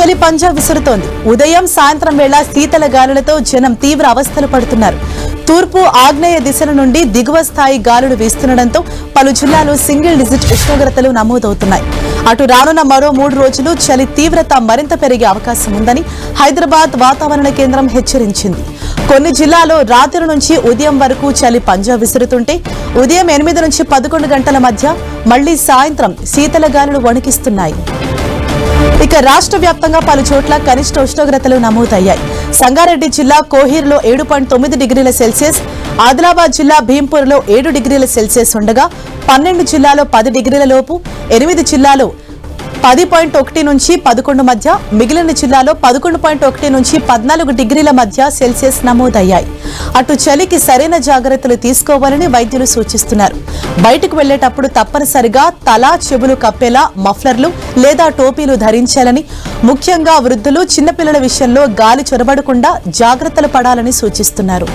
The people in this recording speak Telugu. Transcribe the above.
చలి పంజా విసురుతోంది. ఉదయం సాయంత్రం వేళ శీతల గాలులతో జనం తీవ్ర అవస్థలు పడుతున్నారు. తూర్పు ఆగ్నేయ దిశల నుండి దిగువ స్థాయి గాలులు వీస్తుండటంతో పలు జిల్లాల్లో సింగిల్ డిజిట్ ఉష్ణోగ్రతలు నమోదవుతున్నాయి. అటు రానున్న మరో 3 రోజులు చలి తీవ్రత మరింత పెరిగే అవకాశం ఉందని హైదరాబాద్ వాతావరణ కేంద్రం హెచ్చరించింది. కొన్ని జిల్లాల్లో రాత్రి నుంచి ఉదయం వరకు చలి పంజా విసురుతుంటే ఉదయం 8 నుంచి 11 గంటల మధ్య మళ్లీ సాయంత్రం శీతల గాలులు వణికిస్తున్నాయి. ఇక రాష్ట్ర వ్యాప్తంగా పలు చోట్ల కనిష్ట ఉష్ణోగ్రతలు నమోదయ్యాయి. సంగారెడ్డి జిల్లా కోహీర్లో 7.9 డిగ్రీల సెల్సియస్, ఆదిలాబాద్ జిల్లా భీంపూర్లో 7 డిగ్రీల సెల్సియస్ ఉండగా 12 జిల్లాలో 10 డిగ్రీల లోపు, 8 జిల్లాలో 10.1 నుంచి 11 మధ్య, మిగిలిన జిల్లాలో 11.1 నుంచి 14 డిగ్రీల మధ్య సెల్సియస్ నమోదయ్యాయి. అటు చలికి సరైన జాగ్రత్తలు తీసుకోవాలని వైద్యులు సూచిస్తున్నారు. బయటకు వెళ్లేటప్పుడు తప్పనిసరిగా తల, చెవులు కప్పేలా మఫ్లర్లు లేదా టోపీలు ధరించాలని, ముఖ్యంగా వృద్ధులు, చిన్నపిల్లల విషయంలో గాలి చొరబడకుండా జాగ్రత్తలు పడాలని సూచిస్తున్నారు.